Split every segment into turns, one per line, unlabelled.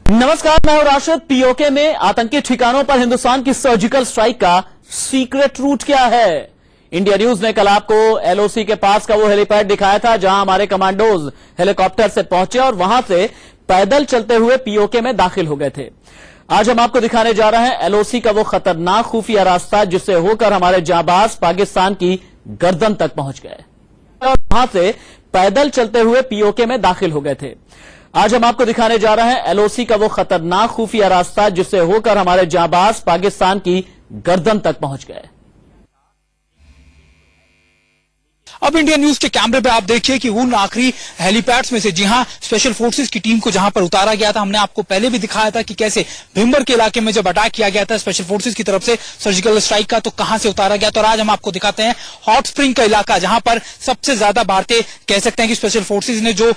नमस्कार, मैं हूं राशिद। पीओके में आतंकी ठिकानों पर हिंदुस्तान की सर्जिकल स्ट्राइक का सीक्रेट रूट क्या है? इंडिया न्यूज ने कल आपको एलओसी के पास का वो हेलीपैड दिखाया था जहां हमारे कमांडोज हेलीकॉप्टर से पहुंचे और वहां से पैदल चलते हुए पीओके में दाखिल हो गए थे। आज हम आपको दिखाने जा रहे हैं एलओसी का वो खतरनाक खुफिया रास्ता जिससे होकर हमारे जांबाज पाकिस्तान की गर्दन तक पहुंच गए और वहां से पैदल चलते हुए पीओके में दाखिल हो गए थे। आज हम आपको दिखाने जा रहे हैं एलओसी का वो खतरनाक खुफिया रास्ता जिससे होकर हमारे जांबाज पाकिस्तान की गर्दन तक पहुंच गए।
अब इंडिया न्यूज के कैमरे पे आप देखिए कि उन आखिरी हेलीपैड्स में से, जी हां, स्पेशल फोर्सेस की टीम को जहां पर उतारा गया था। हमने आपको पहले भी दिखाया था कि कैसे भिम्बर के इलाके में जब अटैक किया गया था स्पेशल फोर्सेस की तरफ से सर्जिकल स्ट्राइक का, तो कहां से उतारा गया था। और आज हम आपको दिखाते हैं हॉट स्प्रिंग का इलाका, जहां पर सबसे ज्यादा भारतीय कह सकते हैं कि स्पेशल फोर्सेज ने जो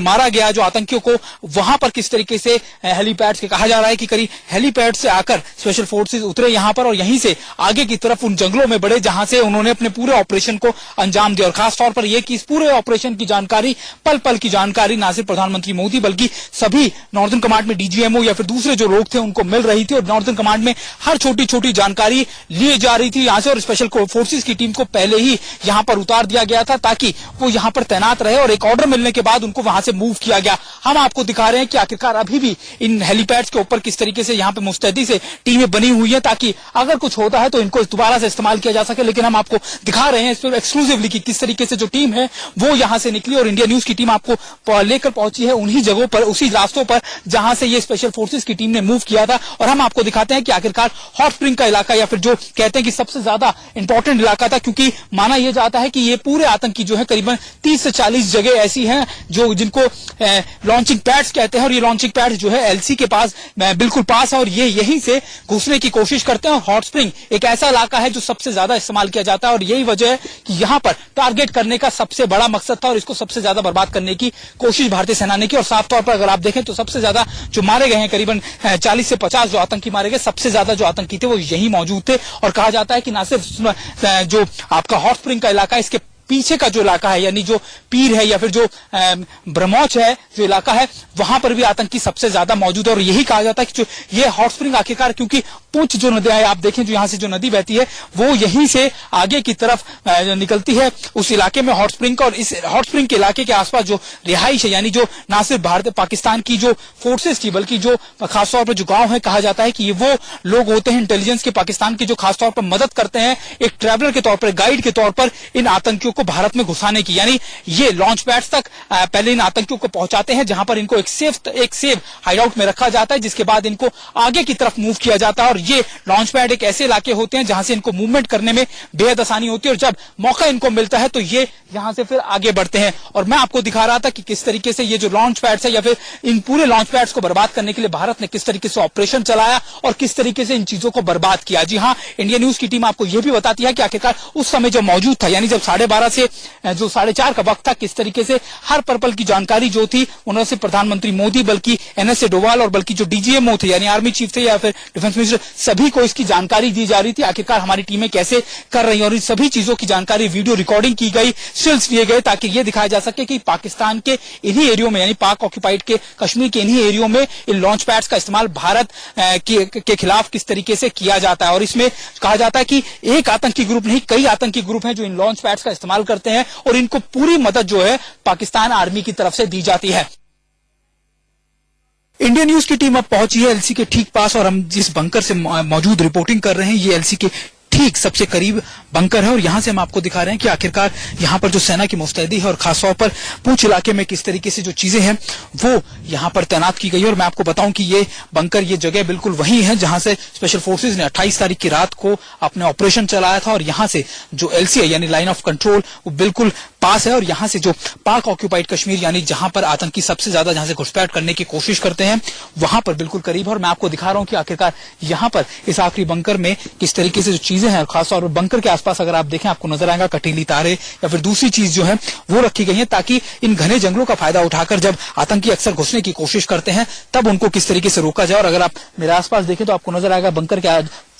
मारा गया, जो आतंकियों को, वहां पर किस तरीके से हेलीपैड से कहा जा रहा है कि करीब हेलीपैड से आकर स्पेशल फोर्सेज उतरे यहां पर और यहीं से आगे की तरफ उन जंगलों में बढ़े जहां से उन्होंने अपने पूरे ऑपरेशन को अंजाम दिया। और खासतौर पर यह कि इस पूरे ऑपरेशन की जानकारी, पल पल की जानकारी ना सिर्फ प्रधानमंत्री मोदी बल्कि सभी नॉर्दर्न कमांड में डीजीएमओ या फिर दूसरे जो लोग थे उनको मिल रही थी और नॉर्दर्न कमांड में हर छोटी छोटी जानकारी ली जा रही थी यहां से। और स्पेशल फोर्सेज की टीम को पहले ही यहां पर उतार दिया गया था ताकि वो यहां पर तैनात रहे और एक ऑर्डर मिलने के बाद उनको वहां से मूव किया गया। हम आपको दिखा रहे हैं कि आखिरकार अभी भी इन हेलीपैड्स के ऊपर किस तरीके से यहां पर मुस्तैदी से टीमें बनी हुई है ताकि अगर कुछ होता है तो इनको दोबारा से इस्तेमाल किया जा सके। लेकिन हम आपको दिखा रहे हैं एक्सक्लूसिवली कि किस तरीके से जो टीम है वो यहां से निकली और इंडिया न्यूज की टीम आपको लेकर पहुंची है उन्हीं जगहों पर, उसी रास्तों पर जहां से ये स्पेशल फोर्सेस की टीम ने मूव किया था। और हम आपको दिखाते हैं कि आखिरकार हॉट स्प्रिंग का इलाका, या फिर जो कहते हैं कि सबसे ज्यादा इंपॉर्टेंट इलाका था, क्योंकि माना यह जाता है कि ये पूरे आतंकी जो है करीबन 30 से 40 जगह ऐसी हैं जो जिनको लॉन्चिंग पैड्स कहते हैं और ये लॉन्चिंग पैड्स जो है एलसी के पास बिल्कुल पास है और ये यहीं से घुसने की कोशिश करते हैं। और हॉट स्प्रिंग एक ऐसा इलाका है जो सबसे ज्यादा इस्तेमाल किया जाता है और यही वजह है कि यहां पर टारगेट करने का सबसे बड़ा मकसद था और इसको सबसे ज्यादा बर्बाद करने की कोशिश भारतीय सेना ने की। और साफ तौर पर अगर आप देखें तो सबसे ज्यादा जो मारे गए हैं, करीबन 40 से 50 जो आतंकी मारे गए, सबसे ज्यादा जो आतंकी थे वो यहीं मौजूद थे। और कहा जाता है कि ना सिर्फ जो आपका हॉट स्प्रिंग का इलाका है, इसके पीछे का जो इलाका है यानी जो पीर है या फिर जो ब्रह्मोच है जो इलाका है, वहां पर भी आतंकी सबसे ज्यादा मौजूद है। और यही कहा जाता है कि जो ये हॉट स्प्रिंग आखिरकार, क्योंकि पुंछ जो नदी है, आप देखें जो यहां से जो नदी बहती है वो यहीं से आगे की तरफ निकलती है उस इलाके में हॉट स्प्रिंग का। और इस हॉट स्प्रिंग के इलाके के आसपास जो रिहाइश है, यानी जो ना सिर्फ भारत पाकिस्तान की जो फोर्सेस थी बल्कि जो खासतौर पर जो गांव है, कहा जाता है कि ये वो लोग होते हैं इंटेलिजेंस के पाकिस्तान के जो खासतौर पर मदद करते हैं एक ट्रैवलर के तौर पर, गाइड के तौर पर इन आतंकियों को भारत में घुसाने की। यानी ये लॉन्च पैड्स तक पहले इन आतंकियों को पहुंचाते हैं जहां पर इनको एक सेफ हाइडआउट में रखा जाता है, जिसके बाद इनको आगे की तरफ मूव किया जाता है। और ये लॉन्च पैड एक ऐसे इलाके होते हैं जहां से इनको मूवमेंट करने में बेहद आसानी होती है और जब मौका इनको मिलता है तो ये यहां से फिर आगे बढ़ते हैं। और मैं आपको दिखा रहा था कि किस तरीके से ये जो लॉन्च पैड्स है या फिर इन पूरे लॉन्च पैड्स को बर्बाद करने के लिए भारत ने किस तरीके से ऑपरेशन चलाया और किस तरीके से इन चीजों को बर्बाद किया। जी हां, इंडिया न्यूज की टीम आपको यह भी बताती है कि आखिरकार उस समय जो मौजूद था, यानी जब 12:30 से जो 4:30 का वक्त था, किस तरीके से हर पर्पल की जानकारी जो थी उन्होंने सिर्फ प्रधानमंत्री मोदी बल्कि एनएसए डोवाल और बल्कि जो डीजीएमओ थे यानी आर्मी चीफ थे या फिर डिफेंस मिनिस्टर, सभी को इसकी जानकारी दी जा रही थी आखिरकार हमारी टीमें कैसे कर रही हैं। और इन सभी चीजों की जानकारी वीडियो रिकॉर्डिंग की गई, स्टिल्स लिए गए ताकि ये दिखाया जा सके कि पाकिस्तान के इन्हीं एरियो में, यानी पाक ऑक्यूपाइड के कश्मीर के इन्हीं एरियो में इन लॉन्च पैड्स का इस्तेमाल भारत के खिलाफ किस तरीके से किया जाता है। और इसमें कहा जाता है कि एक आतंकी ग्रुप नहीं, कई आतंकी ग्रुप हैं जो इन लॉन्च पैड्स का इस्तेमाल करते हैं और इनको पूरी मदद जो है पाकिस्तान आर्मी की तरफ से दी जाती है। इंडिया न्यूज की टीम अब पहुंची है एलसी के ठीक पास और हम जिस बंकर से मौजूद रिपोर्टिंग कर रहे हैं ये एलसी के ठीक सबसे करीब बंकर है। और यहां से हम आपको दिखा रहे हैं कि आखिरकार यहां पर जो सेना की मुस्तैदी है और खासतौर पर पूंछ इलाके में किस तरीके से जो चीजें हैं वो यहां पर तैनात की गई है। और मैं आपको बताऊं कि ये बंकर, ये जगह बिल्कुल वही है जहां से स्पेशल फोर्सेज ने 28 तारीख की रात को अपने ऑपरेशन चलाया था। और यहां से जो एलसी है यानी लाइन ऑफ कंट्रोल वो बिल्कुल पास है और यहां से जो पाक ऑक्यूपाइड कश्मीर यानी जहां पर आतंकी सबसे ज्यादा जहां से घुसपैठ करने की कोशिश करते हैं वहां पर बिल्कुल करीब है। और मैं आपको दिखा रहा हूं कि आखिरकार यहां पर इस आखिरी बंकर में किस तरीके से जो चीजें हैं, खासतौर पर बंकर के आसपास अगर आप देखें आपको नजर आएगा कटीली तारे या फिर दूसरी चीज जो है वो रखी गई है ताकि इन घने जंगलों का फायदा उठाकर जब आतंकी अक्सर घुसने की कोशिश करते हैं तब उनको किस तरीके से रोका जाए। और अगर आप मेरे आसपास देखें तो आपको नजर आएगा बंकर के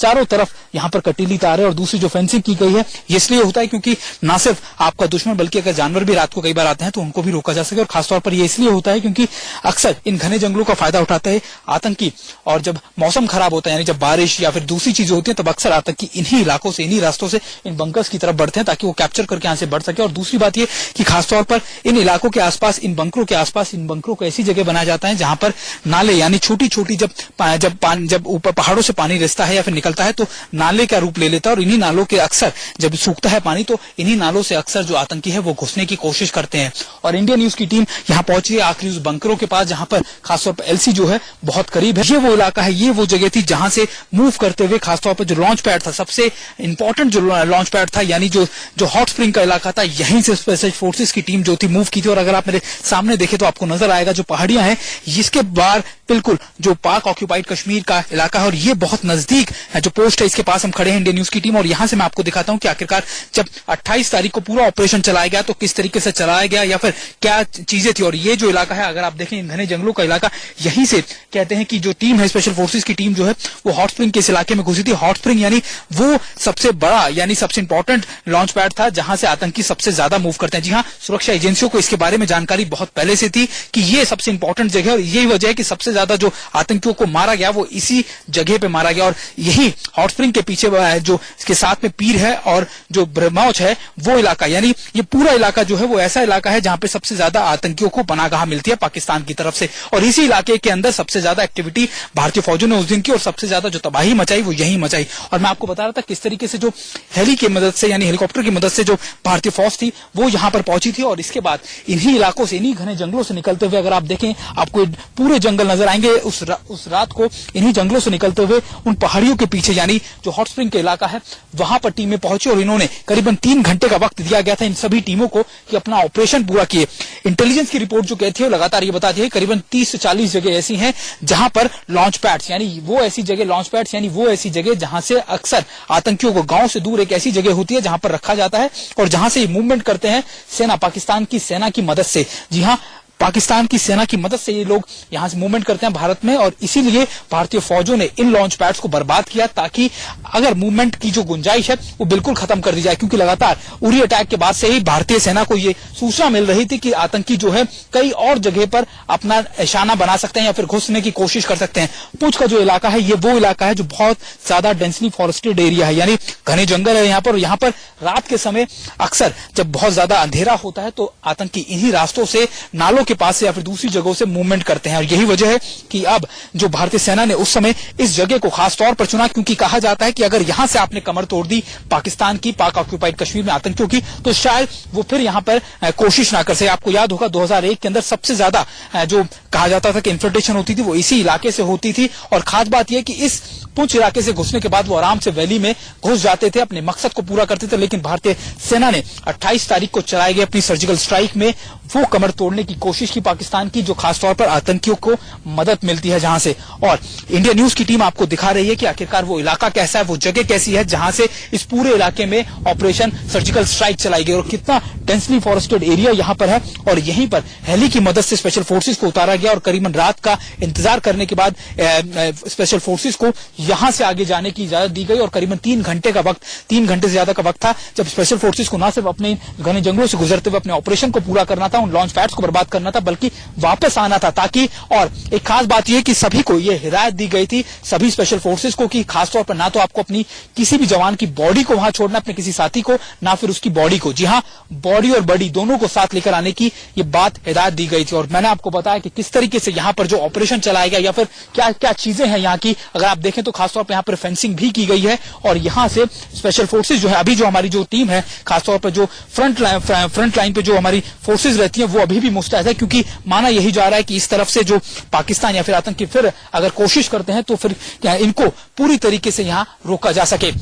चारों तरफ यहाँ पर कटीली तार है और दूसरी जो फेंसिंग की गई है ये इसलिए होता है क्योंकि ना सिर्फ आपका दुश्मन बल्कि अगर जानवर भी रात को कई बार आते हैं तो उनको भी रोका जा सके। और खासतौर पर ये इसलिए होता है क्योंकि अक्सर इन घने जंगलों का फायदा उठाते हैं आतंकी, और जब मौसम खराब होता है यानी जब बारिश या फिर दूसरी चीजें होती हैं तब अक्सर आतंकी इन्हीं इलाकों से, इन्हीं रास्तों से इन बंकर्स की तरफ बढ़ते हैं ताकि वो कैप्चर करके यहाँ से बढ़ सके। और दूसरी बात ये कि खासतौर पर इन इलाकों के आसपास, इन बंकरों के आसपास, इन बंकरों को ऐसी जगह बनाया जाता है जहां पर नाले यानी छोटी छोटी जब ऊपर पहाड़ों से पानी रिसता है या फिर निकलता है तो नाले का रूप ले लेता है, और इन्हीं नालों के अक्सर जब सूखता है पानी तो इन्हीं नालों से अक्सर जो आतंकी है वो घुसने की कोशिश करते हैं। और इंडिया न्यूज की टीम यहाँ पहुंची है आखिरी उस बंकरों के पास जहां पर खासतौर पर एलसी जो है बहुत करीब है। ये वो इलाका है, ये वो जगह थी जहां से मूव करते हुए खासतौर पर जो लॉन्च पैड था, सबसे इंपॉर्टेंट जो लॉन्च पैड था यानी जो हॉट स्प्रिंग का इलाका था, यहीं से स्पेशल फोर्सेस की टीम जो थी मूव की थी। और अगर आप मेरे सामने देखें तो आपको नजर आएगा जो पहाड़ियां हैं इसके बाहर बिल्कुल जो पाक ऑक्यूपाइड कश्मीर का इलाका है और ये बहुत नजदीक है जो पोस्ट है इसके पास हम खड़े हैं इंडियन न्यूज की टीम। और यहां से मैं आपको दिखाता हूं कि आखिरकार जब 28 तारीख को पूरा ऑपरेशन चलाया गया तो किस तरीके से चलाया गया या फिर क्या चीजें थी। और ये जो इलाका है अगर आप देखें इन घने जंगलों का इलाका, यहीं से कहते हैं कि जो टीम है स्पेशल फोर्सेस की टीम जो है वो हॉट स्प्रिंग के इस इलाके में घुसी थी। हॉट स्प्रिंग यानी वो सबसे बड़ा यानी सबसे इंपॉर्टेंट लॉन्च पैड था जहां से आतंकी सबसे ज्यादा मूव करते हैं। जी हाँ, सुरक्षा एजेंसियों को इसके बारे में जानकारी बहुत पहले से थी कि ये सबसे इंपॉर्टेंट जगह है और यही वजह है कि सबसे ज्यादा जो आतंकियों को मारा गया वो इसी जगह पे मारा गया। और यही हॉट स्प्रिंग के पीछे जो इसके साथ में पीर है और जो ब्रह्मौच है वो इलाका, यानी ये पूरा इलाका जो है वो ऐसा इलाका है जहां पे सबसे ज्यादा आतंकियों को पनागाह मिलती है पाकिस्तान की तरफ से। और इसी इलाके के अंदर सबसे ज्यादा एक्टिविटी भारतीय फौजों ने उस दिन की और सबसे ज्यादा जो तबाही मचाई वो यही मचाई। और मैं आपको बता रहा था किस तरीके से जो हेली की मदद से यानी हेलीकॉप्टर की मदद से जो भारतीय फौज थी वो यहां पर पहुंची थी। और इसके बाद इन्हीं इलाकों से, इन्हीं घने जंगलों से निकलते हुए अगर आप देखें आपको पूरे जंगल नजर आएंगे। उस रात को इन्हीं जंगलों से निकलते हुए उन पहाड़ियों के पीछे यानी जो हॉट स्प्रिंग का इलाका है वहां पर टीमें पहुंची और इन्होंने करीबन 3 घंटे का वक्त दिया गया था इन सभी टीमों को कि अपना ऑपरेशन पूरा किए। इंटेलिजेंस की रिपोर्ट जो कहती है वो लगातार ये बताती है करीबन 30 से 40 जगह ऐसी हैं जहां पर लॉन्च पैड्स यानी वो ऐसी जगह जहां से अक्सर आतंकियों को गांव से दूर एक ऐसी जगह होती है जहां पर रखा जाता है और जहां से ये मूवमेंट करते हैं सेना, पाकिस्तान की सेना की मदद से। जी हाँ, पाकिस्तान की सेना की मदद से ये लोग यहां से मूवमेंट करते हैं भारत में और इसीलिए भारतीय फौजों ने इन लॉन्च पैड्स को बर्बाद किया ताकि अगर मूवमेंट की जो गुंजाइश है वो बिल्कुल खत्म कर दी जाए। क्योंकि लगातार उरी अटैक के बाद से ही भारतीय सेना को ये सूचना मिल रही थी कि आतंकी जो है कई और जगह पर अपना निशाना बना सकते हैं या फिर घुसने की कोशिश कर सकते हैं। पूंछ का जो इलाका है ये वो इलाका है जो बहुत ज्यादा डेंसली फॉरेस्टेड एरिया है यानी घने जंगल है यहाँ पर रात के समय अक्सर जब बहुत ज्यादा अंधेरा होता है तो आतंकी इन्हीं रास्तों से, नालों के पास से या फिर दूसरी जगहों से मूवमेंट करते हैं। और यही वजह है कि अब जो भारतीय सेना ने उस समय इस जगह को खास तौर पर चुना क्योंकि कहा जाता है कि अगर यहां से आपने कमर तोड़ दी पाकिस्तान की, पाक ऑक्यूपाइड कश्मीर में आतंकियों की, तो शायद वो फिर यहां पर कोशिश ना कर सके। आपको याद होगा 2001 के अंदर सबसे ज्यादा जो कहा जाता था कि इन्फिल्ट्रेशन होती थी वो इसी इलाके से होती थी। और खास बात यह कि इस पुंछ इलाके से घुसने के बाद वो आराम से वैली में घुस जाते थे, अपने मकसद को पूरा करते थे। लेकिन भारतीय सेना ने 28 तारीख को चलाए गए अपनी सर्जिकल स्ट्राइक में वो कमर तोड़ने की कोशिश की पाकिस्तान की, जो खासतौर पर आतंकियों को मदद मिलती है जहां से। और इंडिया न्यूज की टीम आपको दिखा रही है कि आखिरकार वो इलाका कैसा है, वो जगह कैसी है जहां से इस पूरे इलाके में ऑपरेशन सर्जिकल स्ट्राइक चलाई गई और कितना डेंसली फॉरेस्टेड एरिया यहां पर है। और यहीं पर हेली की मदद से स्पेशल फोर्सेस को उतारा गया और करीबन रात का इंतजार करने के बाद स्पेशल फोर्सेस को यहां से आगे जाने की इजाजत दी गई और करीबन 3 घंटे से ज्यादा का वक्त था जब स्पेशल फोर्सेस को न सिर्फ अपने घने जंगलों से गुजरते हुए अपने ऑपरेशन को पूरा करना था, उन लॉन्च पैड्स को बर्बाद करना था, बल्कि वापस आना था ताकि, और एक खास बात यह कि सभी को यह हिदायत दी गई थी, सभी स्पेशल फोर्सेस को, कि खासतौर पर ना तो आपको अपनी किसी भी जवान की बॉडी को वहां छोड़ना, अपने किसी साथी को, ना फिर उसकी बॉडी को। जी हाँ, बॉडी और बॉडी दोनों को साथ लेकर आने की ये बात हिदायत दी गई थी। और मैंने आपको बताया कि किस तरीके से यहाँ पर जो ऑपरेशन चलाया गया या फिर क्या क्या चीजें हैं यहाँ की, अगर आप देखें तो खासतौर पर यहाँ पर फेंसिंग भी की गई है और यहाँ से स्पेशल फोर्सेस जो है, अभी जो हमारी जो टीम है खासतौर पर जो फ्रंट लाइन पे जो हमारी फोर्सेस रहती हैं वो अभी भी मुस्तैद है, क्योंकि माना यही जा रहा है कि इस तरफ से जो पाकिस्तान या फिर आतंकी फिर अगर कोशिश करते हैं तो फिर इनको पूरी तरीके से यहां रोका जा सके।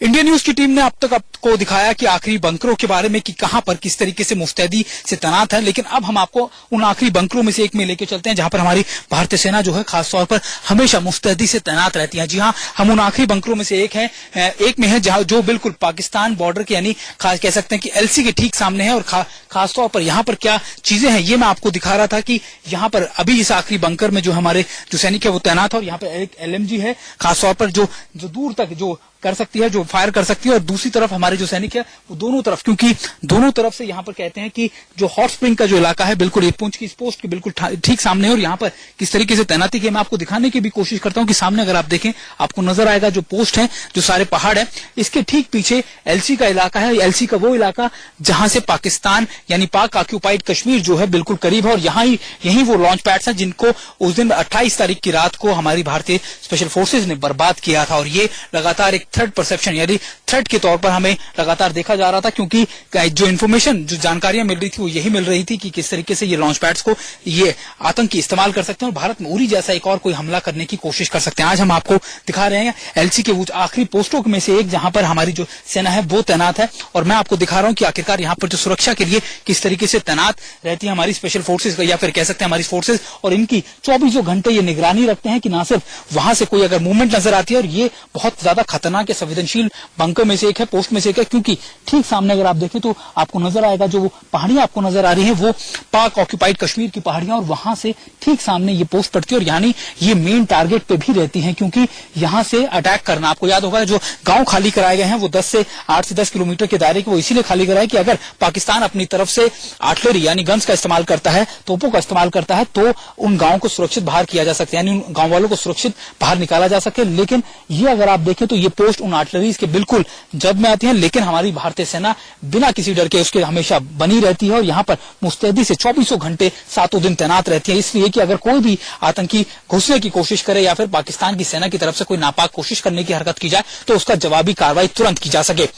इंडियन न्यूज की टीम ने अब तक आपको दिखाया कि आखिरी बंकरों के बारे में कि कहां पर किस तरीके से मुस्तैदी से तैनात है, लेकिन अब हम आपको उन आखिरी बंकरों में से एक में लेके चलते हैं जहां पर हमारी भारतीय सेना जो है खासतौर पर हमेशा मुस्तैदी से तैनात रहती है। जी हाँ, हम उन आखिरी बंकरों में से एक में है जहां जो बिल्कुल पाकिस्तान बॉर्डर के यानी खास कह सकते हैं कि एलसी के ठीक सामने है। और खासतौर पर यहाँ पर क्या चीजें हैं ये मैं आपको दिखा रहा था कि यहाँ पर अभी इस आखिरी बंकर में जो हमारे जो सैनिक है वो तैनात है। और यहाँ पर एक LMG है खासतौर पर जो दूर तक जो कर सकती है, जो फायर कर सकती है। और दूसरी तरफ हमारे जो सैनिक है वो दोनों तरफ, क्योंकि दोनों तरफ से यहाँ पर कहते हैं कि जो हॉट स्प्रिंग का जो इलाका है बिल्कुल ये पुंछ की इस पोस्ट के बिल्कुल ठीक सामने है। और यहाँ पर किस तरीके से तैनाती की मैं आपको दिखाने की भी कोशिश करता हूँ कि सामने अगर आप देखें आपको नजर आएगा जो पोस्ट है, जो सारे पहाड़ है, इसके ठीक पीछे एलसी का इलाका है। एलसी का वो इलाका जहां से पाकिस्तान यानी पाक ऑक्यूपाइड कश्मीर जो है बिल्कुल करीब है। और यही वो लॉन्च पैड्स हैं जिनको उस दिन 28 तारीख की रात को हमारी भारतीय स्पेशल फोर्सेज ने बर्बाद किया था। और ये लगातार एक थ्रेट परसेप्शन यानी थ्रेट के तौर पर हमें लगातार देखा जा रहा था, क्योंकि जो इन्फॉर्मेशन जो जानकारियां मिल रही थी वो यही मिल रही थी कि किस तरीके से ये लॉन्च पैड्स को ये आतंकी इस्तेमाल कर सकते हैं और भारत में उरी जैसा एक और कोई हमला करने की कोशिश कर सकते हैं। आज हम आपको दिखा रहे हैं एलसी के आखिरी पोस्टों में से एक जहां पर हमारी जो सेना है वो तैनात है। और मैं आपको दिखा रहा हूं कि आखिरकार यहाँ पर जो सुरक्षा के लिए किस तरीके से तैनात रहती है हमारी स्पेशल फोर्सेज या फिर कह सकते हैं हमारी फोर्सेज। और इनकी 24 घंटे ये निगरानी रखते हैं कि ना सिर्फ वहां से कोई अगर मूवमेंट नजर आती है, और ये बहुत ज्यादा खतरनाक संवेदनशील बंकर में से एक है, पोस्ट में से एक है, क्योंकि ठीक सामने अगर आप देखें तो आपको नजर आएगा जो पहाड़ियां आपको नजर आ रही है वो पाक ऑक्यूपाइड कश्मीर की पहाड़ियां, और वहां से ठीक सामने ये पोस्ट पड़ती है। और यानी ये मेन टारगेट पे भी रहती है, क्योंकि यहां से अटैक करना, आपको याद होगा जो गांव खाली कराए गए हैं वो 8 से 10 किलोमीटर के दायरे के वो इसीलिए खाली कराए कि अगर पाकिस्तान अपनी तरफ से आर्टिलरी यानी गन्स का इस्तेमाल करता है, तोपों का इस्तेमाल करता है, तो उन गांवों को सुरक्षित बाहर किया जा सकता है, यानी उन गांव वालों को सुरक्षित बाहर निकाला जा सके। लेकिन ये अगर आप देखें तो ये पोस्ट उन आर्टिलरीज के बिल्कुल जब में आती है, लेकिन हमारी भारतीय सेना बिना किसी डर के उसके हमेशा बनी रहती है और यहाँ पर मुस्तैदी से 24 घंटे 7 दिन तैनात रहती है, इसलिए कि अगर कोई भी आतंकी घुसने की कोशिश करे या फिर पाकिस्तान की सेना की तरफ से कोई नापाक कोशिश करने की हरकत की जाए तो उसका जवाबी कार्रवाई तुरंत की जा सके।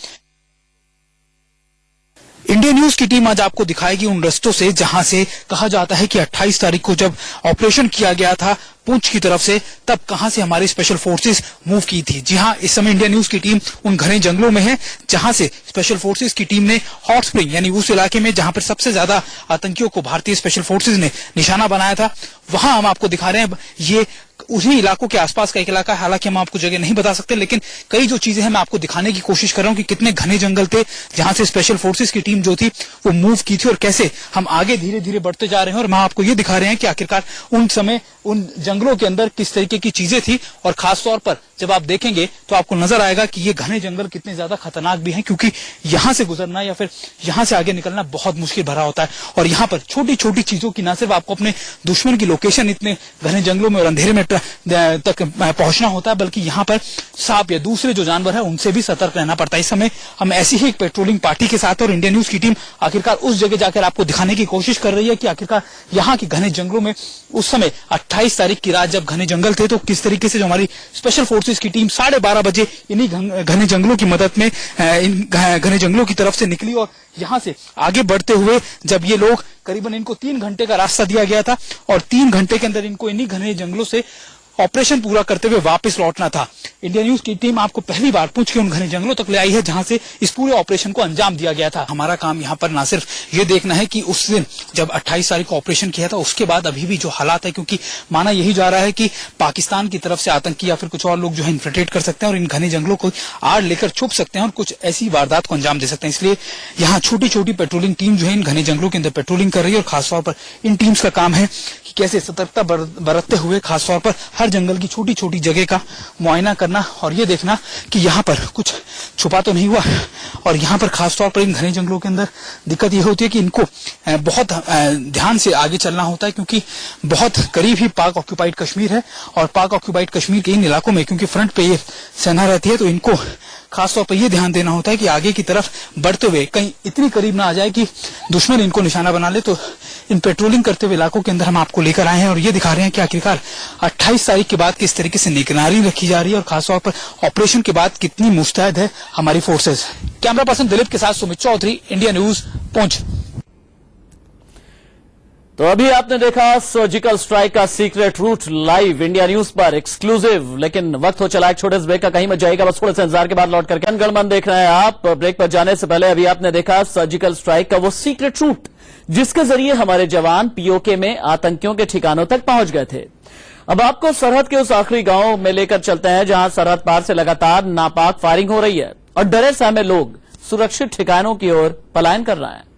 इंडियन न्यूज की टीम आज आपको दिखाएगी उन रस्तों से जहां से कहा जाता है कि 28 तारीख को जब ऑपरेशन किया गया था पुंछ की तरफ से, तब कहां से हमारी स्पेशल फोर्सेस मूव की थी। जी हां, इस समय इंडियन न्यूज की टीम उन घने जंगलों में है जहां से स्पेशल फोर्सेस की टीम ने हॉट स्प्रिंग यानी उस इलाके में जहां पर सबसे ज्यादा आतंकियों को भारतीय स्पेशल फोर्सेस ने निशाना बनाया था, वहां हम आपको दिखा रहे हैं। ये उन्हीं इलाकों के आसपास का एक इलाका है, हालांकि हम आपको जगह नहीं बता सकते, लेकिन कई जो चीजें हैं मैं आपको दिखाने की कोशिश कर रहा हूं कि कितने घने जंगल थे जहां से स्पेशल फोर्सेस की टीम जो थी वो मूव की थी और कैसे हम आगे धीरे धीरे बढ़ते जा रहे हैं। और मैं आपको ये दिखा रहे हैं कि आखिरकार उन समय उन जंगलों के अंदर किस तरीके की चीजें थी। और खासतौर पर जब आप देखेंगे तो आपको नजर आएगा कि ये घने जंगल कितने ज्यादा खतरनाक भी हैं, क्योंकि यहां से गुजरना या फिर यहां से आगे निकलना बहुत मुश्किल भरा होता है। और यहां पर छोटी छोटी चीजों की न सिर्फ आपको अपने दुश्मन की लोकेशन इतने घने जंगलों में और अंधेरे में तक पहुंचना होता है, बल्कि यहाँ पर सांप या दूसरे जो जानवर है उनसे भी सतर्क रहना पड़ता है। इस समय हम ऐसी ही एक पेट्रोलिंग पार्टी के साथ और इंडियन न्यूज की टीम आखिरकार उस जगह जाकर आपको दिखाने की कोशिश कर रही है कि आखिरकार यहाँ के घने जंगलों में उस समय 28 तारीख की रात जब घने जंगल थे तो किस तरीके से जो हमारी स्पेशल फोर्सेस की टीम 12:30 बजे इन्हीं घने जंगलों की मदद में इन घने जंगलों की तरफ से निकली। और यहां से आगे बढ़ते हुए जब ये लोग करीबन इनको 3 घंटे का रास्ता दिया गया था और 3 घंटे के अंदर इनको इन्हीं घने जंगलों से ऑपरेशन पूरा करते हुए वापस लौटना था। इंडियन न्यूज की टीम आपको पहली बार पूछ के उन घने जंगलों तक ले आई है जहां से इस पूरे ऑपरेशन को अंजाम दिया गया था। हमारा काम यहाँ पर ना सिर्फ ये देखना है कि उस दिन जब 28 तारीख को ऑपरेशन किया था उसके बाद अभी भी जो हालात है, क्योंकि माना यही जा रहा है कि पाकिस्तान की तरफ से आतंकी या फिर कुछ और लोग जो है इन्फिल्ट्रेट कर सकते हैं और इन घने जंगलों को आड़ लेकर छुप सकते हैं और कुछ ऐसी वारदात को अंजाम दे सकते हैं। इसलिए यहाँ छोटी छोटी पेट्रोलिंग टीम जो है इन घने जंगलों के अंदर पेट्रोलिंग कर रही है और खासतौर पर इन टीम्स का काम है कि कैसे सतर्कता बरतते हुए खासतौर पर हर जंगल की छोटी छोटी जगह का मुआयना करना और ये देखना कि यहाँ पर कुछ छुपा तो नहीं हुआ। और यहाँ पर खासतौर पर इन घने जंगलों के अंदर दिक्कत ये होती है कि इनको बहुत ध्यान से आगे चलना होता है, क्योंकि बहुत करीब ही पाक ऑक्यूपाइड कश्मीर है और पाक ऑक्यूपाइड कश्मीर के इन इलाकों में क्योंकि फ्रंट पे ये सेना रहती है तो इनको खासतौर पर यह ध्यान देना होता है कि आगे की तरफ बढ़ते हुए कहीं इतनी करीब ना आ जाए कि दुश्मन इनको निशाना बना ले। तो इन पेट्रोलिंग करते हुए इलाकों के अंदर हम आपको लेकर आए हैं और ये दिखा रहे हैं कि आखिरकार 28 तारीख के बाद किस तरीके से निगरानी रखी जा रही है और खासतौर पर ऑपरेशन के बाद कितनी मुस्तैद है हमारी फोर्सेज। कैमरा पर्सन दिलीप के साथ सुमित चौधरी, इंडिया न्यूज, पुंछ।
तो अभी आपने देखा सर्जिकल स्ट्राइक का secret route live India News पर एक्सक्लूसिव। लेकिन वक्त हो चला एक छोटे से ब्रेक का, कहीं मत जाएगा, बस थोड़े से इंतजार के बाद लौट करके जनगणमन देख रहे हैं आप। ब्रेक पर जाने से पहले अभी आपने देखा सर्जिकल स्ट्राइक का वो सीक्रेट रूट जिसके जरिए हमारे जवान पीओके में आतंकियों के ठिकानों तक पहुंच गए थे। अब आपको सरहद के उस आखिरी गांव में लेकर चलते हैं जहां सरहद पार से लगातार नापाक फायरिंग हो रही है और डरे सहमे लोग सुरक्षित ठिकानों की ओर पलायन कर रहे हैं।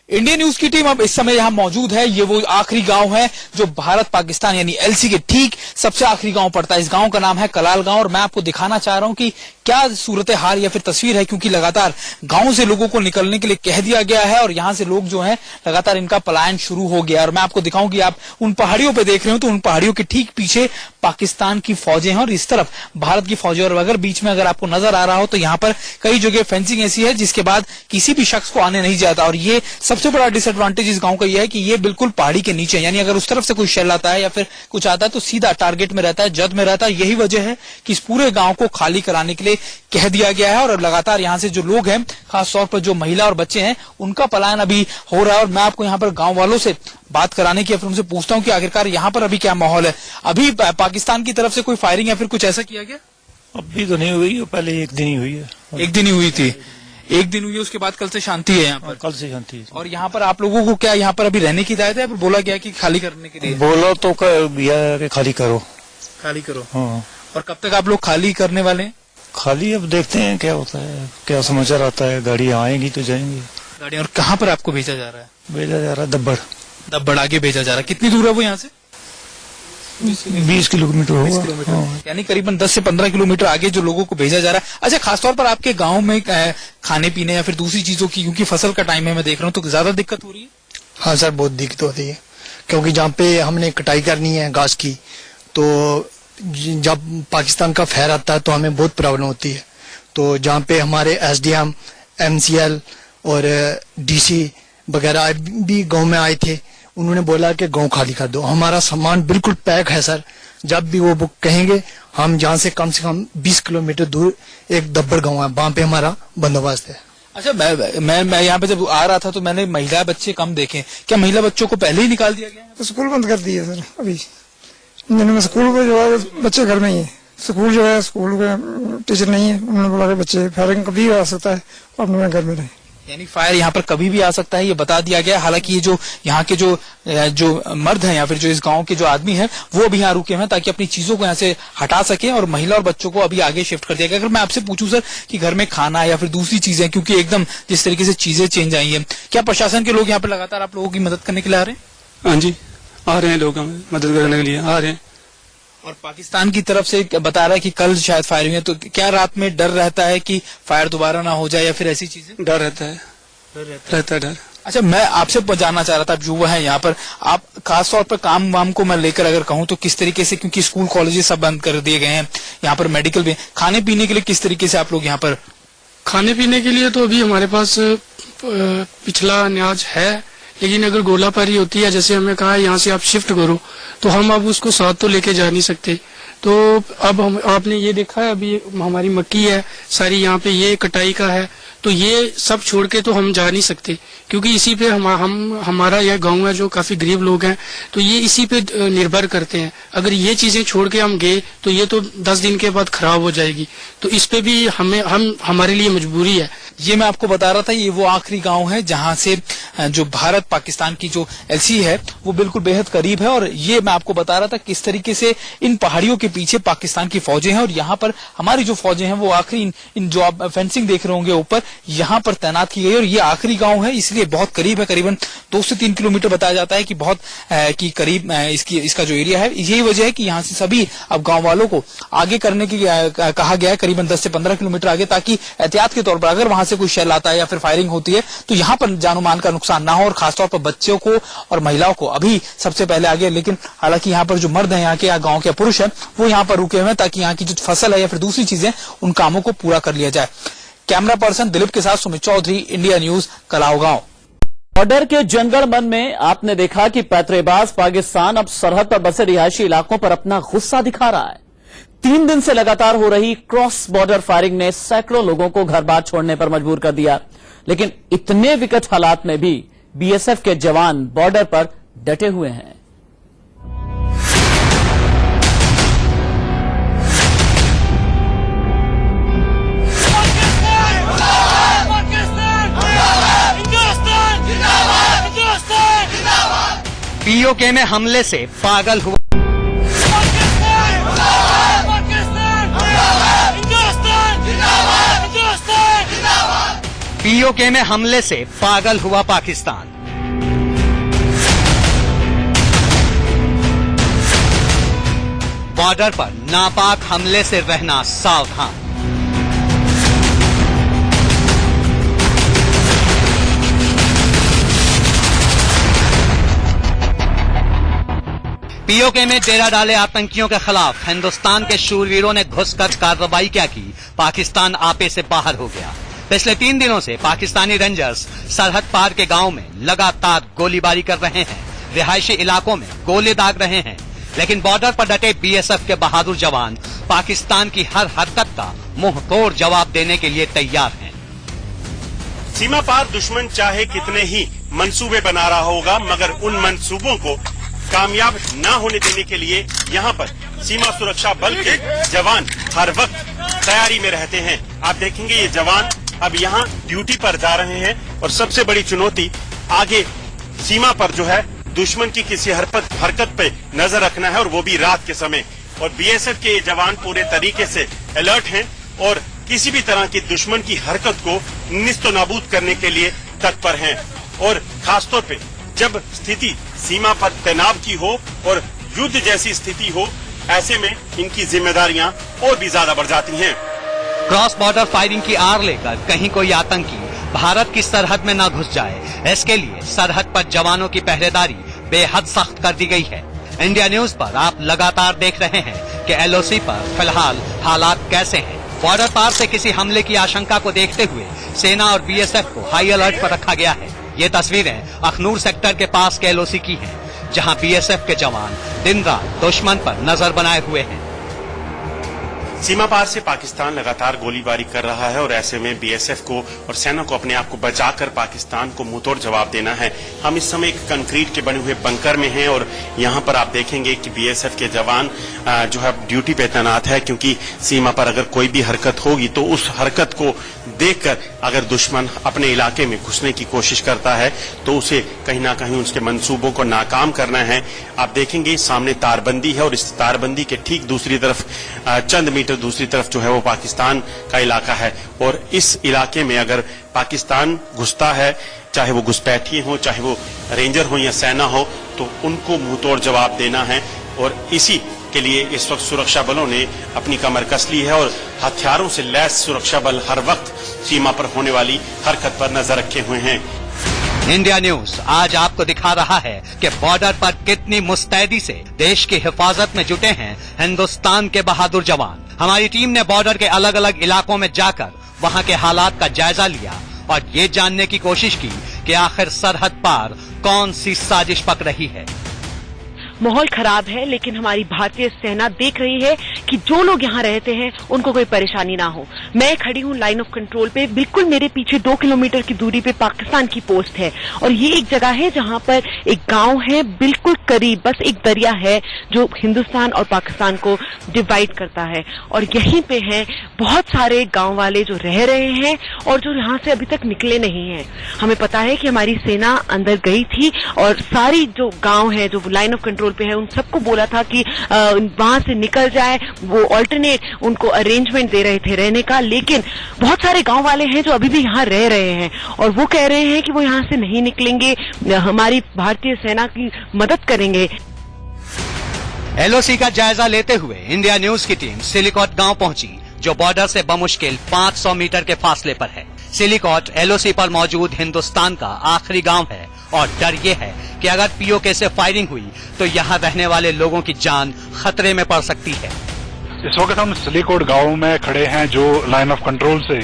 इंडिया न्यूज की टीम अब इस समय यहाँ मौजूद है। ये वो आखिरी गांव है जो भारत पाकिस्तान यानी एलसी के ठीक सबसे आखिरी गांव पड़ता है। इस गांव का नाम है कलाल गांव और मैं आपको दिखाना चाह रहा हूं कि क्या सूरत हाल या फिर तस्वीर है, क्योंकि लगातार गांव से लोगों को निकलने के लिए कह दिया गया है और यहां से लोग जो है लगातार इनका पलायन शुरू हो गया। और मैं आपको दिखाऊं कि आप उन पहाड़ियों पे देख रहे हो तो उन पहाड़ियों के ठीक पीछे पाकिस्तान की फौजें हैं और इस तरफ भारत की फौजें। और अगर बीच में अगर आपको नजर आ रहा हो तो यहाँ पर कई जगह फेंसिंग ऐसी है जिसके बाद किसी भी शख्स को आने नहीं जाता। और ये सबसे बड़ा डिसएडवांटेज इस गांव का यह है कि ये बिल्कुल पहाड़ी के नीचे, यानी अगर उस तरफ से कोई शेल आता है या फिर कुछ आता है तो सीधा टारगेट में रहता है, जद में रहता है। यही वजह है कि इस पूरे गांव को खाली कराने के लिए कह दिया गया है और लगातार यहाँ से जो लोग हैं, खासतौर पर जो महिला और बच्चे हैं, उनका पलायन अभी हो रहा है। और मैं आपको यहाँ पर गांव वालों से बात कराने की या फिर उनसे पूछता हूँ कि आखिरकार यहाँ पर अभी क्या माहौल है। अभी पाकिस्तान की तरफ से कोई फायरिंग या फिर कुछ ऐसा किया गया?
अभी तो नहीं हुई है, पहले एक दिन ही हुई है।
एक दिन ही हुई थी, एक दिन हुई है, उसके बाद कल से शांति है यहाँ पर।
कल से शांति है।
और यहाँ पर आप लोगों को क्या यहाँ पर अभी रहने की हिदायत है या फिर बोला गया कि खाली करने के लिए?
बोलो तो भैया कि खाली करो।
खाली करो।
हाँ।
और कब तक आप लोग खाली करने वाले हैं?
खाली अब देखते हैं क्या होता है, क्या समाचार आता है। गाड़ी आएंगी तो जाएंगे।
गाड़ी। और कहाँ पर आपको भेजा जा रहा है?
भेजा जा रहा है दब्बड़।
दब्बड़ आगे भेजा जा रहा है। कितनी दूर है वो यहाँ से?
20 किलोमीटर होगा। हाँ।
यानी करीबन 10 से 15 किलोमीटर आगे जो लोगों को भेजा जा रहा है। अच्छा, खासतौर पर आपके गांव में खाने पीने या फिर दूसरी चीजों की, क्योंकि फसल का टाइम है, मैं देख रहा हूँ, तो ज्यादा दिक्कत हो रही है?
हाँ सर, बहुत दिक्कत होती है, क्योंकि जहाँ पे हमने कटाई करनी है घास की, तो जब पाकिस्तान का फैर आता है तो हमें बहुत प्रॉब्लम होती है। तो जहाँ पे हमारे एसडीएम, एमसीएल और डीसी वगैरह भी गांव में आए थे, उन्होंने बोला कि गांव खाली कर दो। हमारा सामान बिल्कुल पैक है सर, जब भी वो कहेंगे हम जहाँ से कम 20 किलोमीटर दूर एक दब्बड़ गांव है, वहाँ पे हमारा बंदोबस्त है।
अच्छा, मैं यहाँ पे जब आ रहा था तो मैंने महिला बच्चे कम देखे। क्या महिला बच्चों को पहले ही निकाल दिया गया?
तो स्कूल बंद कर दिए सर अभी। में स्कूल में जो है बच्चे घर में ही है। स्कूल जो है, स्कूल में टीचर नहीं है, उन्होंने बोला कि बच्चे फायरिंग कभी आ सकता है, अपने घर में रहे।
यानी फायर यहाँ पर कभी भी आ सकता है, ये बता दिया गया। हालांकि ये जो यहाँ के जो मर्द हैं या फिर जो इस गांव के जो आदमी हैं, वो अभी यहाँ रुके हैं ताकि अपनी चीजों को यहाँ से हटा सके और महिला और बच्चों को अभी आगे शिफ्ट कर दिया गया। अगर मैं आपसे पूछूं सर कि घर में खाना या फिर दूसरी चीजें, क्योंकि एकदम जिस तरीके से चीजें चेंज आई है, क्या प्रशासन के लोग यहाँ पर लगातार आप लोगों की मदद करने के लिए आ रहे हैं?
हाँ जी, आ रहे हैं लोग हमें मदद करने के लिए आ रहे हैं।
और पाकिस्तान की तरफ से बता रहा है कि कल शायद फायरिंग है, तो क्या रात में डर रहता है कि फायर दोबारा ना हो जाए या फिर ऐसी चीजें?
डर रहता है, रहता है डर।
अच्छा, मैं आपसे जानना चाह रहा था, आप युवा हैं यहाँ पर, आप खासतौर पर काम वाम को मैं लेकर अगर कहूँ तो किस तरीके से, क्योंकि स्कूल कॉलेजेस सब बंद कर दिए गए हैं, यहाँ पर मेडिकल भी, खाने पीने के लिए किस तरीके से आप लोग यहाँ पर?
खाने पीने के लिए तो अभी हमारे पास पिछला अनाज है, लेकिन अगर गोलाबारी होती है, जैसे हमें कहा यहाँ से आप शिफ्ट करो, तो हम अब उसको साथ तो लेके जा नहीं सकते। तो अब आपने ये देखा है, अभी हमारी मक्की है सारी, यहाँ पे ये कटाई का है, तो ये सब छोड़ के तो हम जा नहीं सकते, क्योंकि इसी पे हमारा यह गांव है जो काफी गरीब लोग हैं, तो ये इसी पे निर्भर करते हैं। अगर ये चीजें छोड़ के हम गए तो ये तो 10 दिन के बाद खराब हो जाएगी, तो इस पे भी हमारे लिए मजबूरी है।
ये मैं आपको बता रहा था, ये वो आखिरी गांव है जहां से जो भारत पाकिस्तान की जो एलसी है वो बिल्कुल बेहद करीब है। और ये मैं आपको बता रहा था किस तरीके से इन पहाड़ियों के पीछे पाकिस्तान की फौजें हैं और यहाँ पर हमारी जो फौजें हैं वो आखिरी इन जो आप फेंसिंग देख रहे होंगे ऊपर, यहाँ पर तैनात की गई। और ये आखिरी गांव है, इसलिए बहुत करीब है, करीबन 2 से 3 किलोमीटर बताया जाता है कि बहुत की करीब इसका जो एरिया है। यही वजह है कि यहाँ से सभी अब गाँव वालों को आगे करने की कहा गया है, करीबन 10 से 15 किलोमीटर आगे, ताकि एहतियात के तौर पर अगर वहां से कोई शेल आता है या फिर फायरिंग होती है तो यहाँ पर जानो माल का नुकसान ना हो, और खासतौर पर बच्चों को और महिलाओं को अभी सबसे पहले आगे। लेकिन हालांकि यहाँ पर जो मर्द हैं, यहाँ के गांव के पुरुष हैं, वो यहाँ पर रुके हुए हैं ताकि यहाँ की जो फसल है या फिर दूसरी चीजें, उन कामों को पूरा कर लिया जाए। कैमरा पर्सन दिलीप के साथ सुमित चौधरी, इंडिया न्यूज, कलाओ गांव।
बॉर्डर के जनगणमन में आपने देखा कि पैतरेबाज पाकिस्तान अब सरहद पर बसे रिहायशी इलाकों पर अपना गुस्सा दिखा रहा है। 3 दिन से लगातार हो रही क्रॉस बॉर्डर फायरिंग ने सैकड़ों लोगों को घर बार छोड़ने पर मजबूर कर दिया। लेकिन इतने विकट हालात में भी बीएसएफ के जवान बॉर्डर पर डटे हुए हैं।
पीओके में हमले से पागल हुआ पीओके में हमले से पागल हुआ पाकिस्तान। बॉर्डर पर नापाक हमले से रहना सावधान। पीओके में डेरा डाले आतंकियों के खिलाफ हिंदुस्तान के शूरवीरों ने घुसकर कार्रवाई क्या की, पाकिस्तान आपे से बाहर हो गया। पिछले 3 दिनों से पाकिस्तानी रेंजर्स सरहद पार के गांव में लगातार गोलीबारी कर रहे हैं, रिहायशी इलाकों में गोले दाग रहे हैं, लेकिन बॉर्डर पर डटे बीएसएफ के बहादुर जवान पाकिस्तान की हर हरकत का मुंह तोड़ जवाब देने के लिए तैयार हैं।
सीमा पार दुश्मन चाहे कितने ही मंसूबे बना रहा होगा, मगर उन मंसूबों को कामयाब न होने देने के लिए यहाँ पर सीमा सुरक्षा बल के जवान हर वक्त तैयारी में रहते हैं। आप देखेंगे ये जवान अब यहाँ ड्यूटी पर जा रहे हैं और सबसे बड़ी चुनौती आगे सीमा पर जो है दुश्मन की किसी हरकत पे नजर रखना है, और वो भी रात के समय। और बीएसएफ के जवान पूरे तरीके से अलर्ट हैं और किसी भी तरह की दुश्मन की हरकत को निस्तो नाबूद करने के लिए तत्पर हैं। और खासतौर पे जब स्थिति सीमा पर तनाव की हो और युद्ध जैसी स्थिति हो, ऐसे में इनकी जिम्मेदारियां और भी ज्यादा बढ़ जाती हैं।
क्रॉस बॉर्डर फायरिंग की आड़ लेकर कहीं कोई आतंकी भारत की सरहद में न घुस जाए, इसके लिए सरहद पर जवानों की पहरेदारी बेहद सख्त कर दी गई है। इंडिया न्यूज पर आप लगातार देख रहे हैं कि एलओसी पर फिलहाल हालात कैसे हैं। बॉर्डर पार से किसी हमले की आशंका को देखते हुए सेना और बीएसएफ को हाई अलर्ट पर रखा गया है। ये तस्वीरें अखनूर सेक्टर के पास के एलओसी की हैं, जहां बीएसएफ के जवान दिन रात दुश्मन पर नजर बनाए हुए हैं।
सीमा पार से पाकिस्तान लगातार गोलीबारी कर रहा है और ऐसे में बीएसएफ को और सेना को अपने आप को बचाकर पाकिस्तान को मुंहतोड़ जवाब देना है। हम इस समय एक कंक्रीट के बने हुए बंकर में हैं और यहाँ पर आप देखेंगे कि बीएसएफ के जवान जो है ड्यूटी पे तैनात है, क्योंकि सीमा पर अगर कोई भी हरकत होगी तो उस हरकत को देखकर अगर दुश्मन अपने इलाके में घुसने की कोशिश करता है तो उसे कहीं ना कहीं उसके मंसूबों को नाकाम करना है। आप देखेंगे सामने तारबंदी है और इस तारबंदी के ठीक दूसरी तरफ चंद मीटर दूसरी तरफ जो है वो पाकिस्तान का इलाका है, और इस इलाके में अगर पाकिस्तान घुसता है, चाहे वो घुसपैठिए हो, चाहे वो रेंजर हो या सेना हो, तो उनको मुंहतोड़ जवाब देना है। और इसी के लिए इस वक्त सुरक्षा बलों ने अपनी कमर कस ली है और हथियारों से लैस सुरक्षा बल हर वक्त सीमा पर होने वाली हरकत पर नजर रखे हुए हैं।
इंडिया न्यूज आज आपको दिखा रहा है कि बॉर्डर पर कितनी मुस्तैदी से देश की हिफाजत में जुटे हैं हिंदुस्तान के बहादुर जवान। हमारी टीम ने बॉर्डर के अलग अलग इलाकों में जाकर वहां के हालात का जायजा लिया और ये जानने की कोशिश की कि आखिर सरहद पार कौन सी साजिश पक रही है।
माहौल खराब है, लेकिन हमारी भारतीय सेना देख रही है कि जो लोग यहाँ रहते हैं उनको कोई परेशानी ना हो। मैं खड़ी हूँ लाइन ऑफ कंट्रोल पे, बिल्कुल मेरे पीछे 2 किलोमीटर की दूरी पे पाकिस्तान की पोस्ट है और ये एक जगह है जहाँ पर एक गांव है, बिल्कुल करीब बस एक दरिया है जो हिंदुस्तान और पाकिस्तान को डिवाइड करता है, और यहीं पे हैं बहुत सारे गाँव वाले जो रह रहे हैं और जो यहाँ से अभी तक निकले नहीं है। हमें पता है कि हमारी सेना अंदर गई थी और सारी जो गाँव है जो लाइन ऑफ कंट्रोल पे है उन सबको बोला था कि वहां से निकल जाए, वो ऑल्टरनेट उनको अरेंजमेंट दे रहे थे रहने का, लेकिन बहुत सारे गांव वाले हैं जो अभी भी यहाँ रह रहे हैं और वो कह रहे हैं कि वो यहाँ से नहीं निकलेंगे, हमारी भारतीय सेना की मदद करेंगे।
एलओसी का जायजा लेते हुए इंडिया न्यूज की टीम सिलिकॉट गांव पहुंची, जो बॉर्डर से बमुश्किल 500 मीटर के फासले पर है। सिलिकॉट एलओसी पर मौजूद हिंदुस्तान का आखिरी गांव है और डर ये है कि अगर पीओके से फायरिंग हुई तो यहाँ रहने वाले लोगों की जान खतरे में पड़ सकती है।
इस वक्त हम सिलिकॉट गांव में खड़े हैं जो लाइन ऑफ कंट्रोल से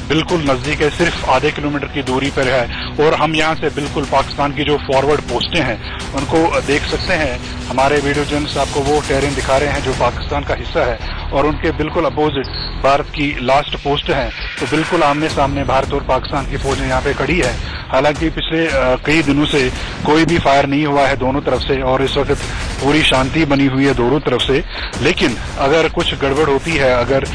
बिल्कुल नजदीक है, सिर्फ आधे किलोमीटर की दूरी पर है और हम यहाँ से बिल्कुल पाकिस्तान की जो फॉरवर्ड पोस्टें हैं उनको देख सकते हैं। हमारे वीडियो जर्नलिस्ट आपको वो टेरेन दिखा रहे हैं जो पाकिस्तान का हिस्सा है और उनके बिल्कुल अपोजिट भारत की लास्ट पोस्ट है। तो बिल्कुल आमने सामने भारत और पाकिस्तान की फौजें यहाँ पे खड़ी है। हालांकि पिछले कई दिनों से कोई भी फायर नहीं हुआ है दोनों तरफ से और इस वक्त पूरी शांति बनी हुई है दोनों तरफ से। लेकिन अगर कुछ गड़बड़ होती है, अगर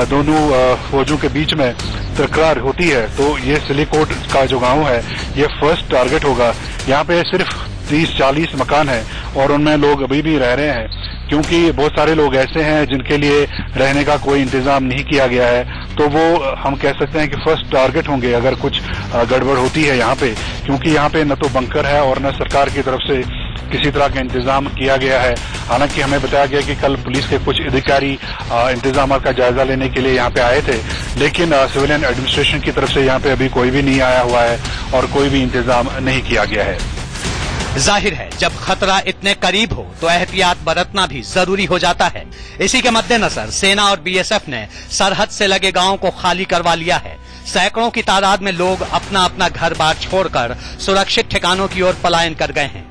दोनों फौजों के बीच में तकरार होती है तो ये सिलीकोट का जो गांव है ये फर्स्ट टारगेट होगा। यहाँ पे सिर्फ 30-40 मकान है और उनमें लोग अभी भी रह रहे हैं क्योंकि बहुत सारे लोग ऐसे हैं जिनके लिए रहने का कोई इंतजाम नहीं किया गया है। तो वो हम कह सकते हैं कि फर्स्ट टारगेट होंगे अगर कुछ गड़बड़ होती है यहाँ पे, क्योंकि यहाँ पे न तो बंकर है और न सरकार की तरफ से किसी तरह का इंतजाम किया गया है। हालांकि हमें बताया गया कि कल पुलिस के कुछ अधिकारी इंतजाम का जायजा लेने के लिए यहाँ पे आए थे, लेकिन सिविलियन एडमिनिस्ट्रेशन की तरफ से यहाँ पे अभी कोई भी नहीं आया हुआ है और कोई भी इंतजाम नहीं किया गया है।
जाहिर है जब खतरा इतने करीब हो तो एहतियात बरतना भी जरूरी हो जाता है। इसी के मद्देनजर सेना और बीएसएफ ने सरहद से लगे गांवों को खाली करवा लिया है। सैकड़ों की तादाद में लोग अपना अपना घर बार छोड़कर सुरक्षित ठिकानों की ओर पलायन कर गए हैं।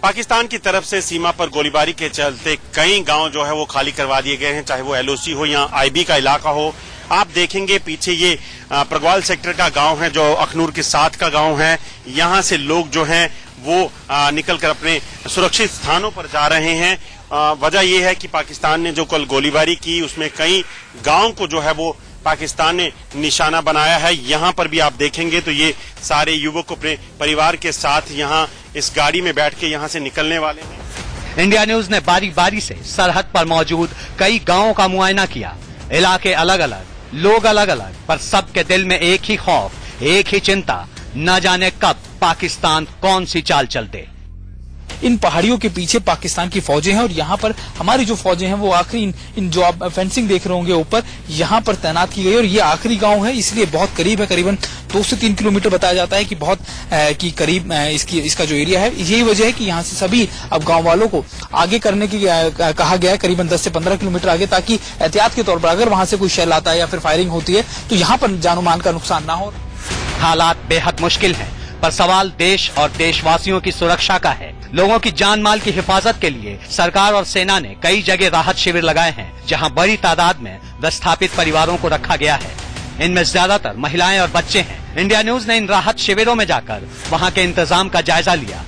पाकिस्तान की तरफ से सीमा पर गोलीबारी के चलते कई गांव जो है वो खाली करवा दिए गए हैं, चाहे वो एलओसी हो या आईबी का इलाका हो। आप देखेंगे पीछे ये प्रगवाल सेक्टर का गांव है जो अखनूर के साथ का गांव है। यहाँ से लोग जो हैं वो निकलकर अपने सुरक्षित स्थानों पर जा रहे हैं। वजह यह है कि पाकिस्तान ने जो कल गोलीबारी की उसमें कई गांव को जो है वो पाकिस्तान ने निशाना बनाया है। यहाँ पर भी आप देखेंगे तो ये सारे युवक अपने परिवार के साथ यहाँ इस गाड़ी में बैठ के यहाँ से निकलने वाले हैं।
इंडिया न्यूज ने बारी बारी से सरहद पर मौजूद कई गांवों का मुआयना किया। इलाके अलग अलग, लोग अलग अलग, पर सबके दिल में एक ही खौफ, एक ही चिंता, न जाने कब पाकिस्तान कौन सी चाल चल दे।
इन पहाड़ियों के पीछे पाकिस्तान की फौजें हैं और यहाँ पर हमारी जो फौजें हैं वो आखिरी इन जो आप फेंसिंग देख रहे होंगे ऊपर, यहाँ पर तैनात की गई और ये आखिरी गांव है, इसलिए बहुत करीब है। करीबन 2 से 3 किलोमीटर बताया जाता है कि बहुत की करीब इसका जो एरिया है। यही वजह है कि यहाँ से सभी अब गाँव वालों को आगे करने की कहा गया है, करीबन 10 से 15 किलोमीटर आगे, ताकि एहतियात के तौर पर अगर वहां से कोई शेल आता है या फिर फायरिंग होती है तो यहाँ पर जानो माल का नुकसान ना हो।
हालात बेहद मुश्किल हैं, पर सवाल देश और देशवासियों की सुरक्षा का है। लोगों की जान माल की हिफाजत के लिए सरकार और सेना ने कई जगह राहत शिविर लगाए हैं, जहां बड़ी तादाद में विस्थापित परिवारों को रखा गया है। इनमें ज्यादातर महिलाएं और बच्चे हैं। इंडिया न्यूज ने इन राहत शिविरों में जाकर वहां के इंतजाम का जायजा लिया।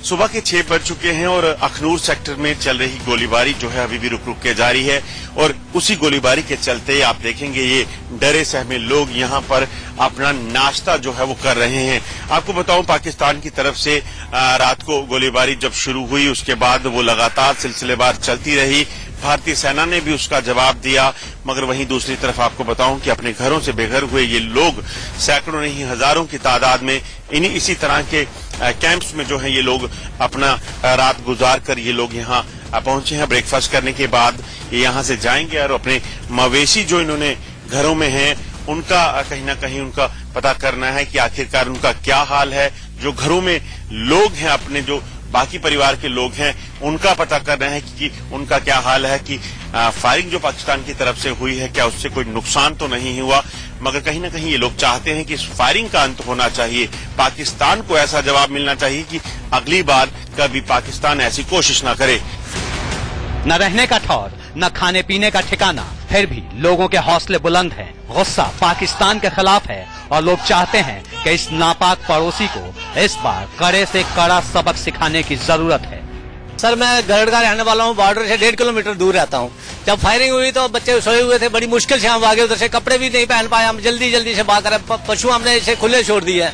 सुबह के 6 बज चुके हैं और अखनूर सेक्टर में चल रही गोलीबारी जो है अभी भी रुक रुक के जारी है और उसी गोलीबारी के चलते आप देखेंगे ये डरे सहमे लोग यहाँ पर अपना नाश्ता जो है वो कर रहे हैं। आपको बताऊं पाकिस्तान की तरफ से रात को गोलीबारी जब शुरू हुई उसके बाद वो लगातार सिलसिलेवार चलती रही। भारतीय सेना ने भी उसका जवाब दिया, मगर वहीं दूसरी तरफ आपको बताऊं कि अपने घरों से बेघर हुए ये लोग सैकड़ों नहीं हजारों की तादाद में इसी तरह के कैंप्स में जो है ये लोग अपना रात गुजार कर ये लोग यहाँ पहुंचे हैं। ब्रेकफास्ट करने के बाद ये यहाँ से जाएंगे और अपने मवेशी जो इन्होंने घरों में हैं उनका कहीं ना कहीं उनका पता करना है कि आखिरकार उनका क्या हाल है। जो घरों में लोग हैं अपने जो बाकी परिवार के लोग हैं उनका पता करना है कि उनका क्या हाल है, कि फायरिंग जो पाकिस्तान की तरफ से हुई है क्या उससे कोई नुकसान तो नहीं हुआ। मगर कहीं ना कहीं ये लोग चाहते हैं कि इस फायरिंग का अंत होना चाहिए। पाकिस्तान को ऐसा जवाब मिलना चाहिए कि अगली बार कभी पाकिस्तान ऐसी कोशिश न करे।
न रहने का ठौर, न खाने पीने का ठिकाना, फिर भी लोगों के हौसले बुलंद हैं। गुस्सा पाकिस्तान के खिलाफ है और लोग चाहते हैं कि इस नापाक पड़ोसी को इस बार कड़े से कड़ा सबक सिखाने की जरूरत है।
सर मैं गरड़ का रहने वाला हूँ, बॉर्डर से 1.5 किलोमीटर दूर रहता हूँ। जब फायरिंग हुई तो बच्चे सोए हुए थे, बड़ी मुश्किल से हम भागे उधर से, कपड़े भी नहीं पहन पाए, हम जल्दी से भाग कर पशु हमने इसे खुले छोड़ दिए।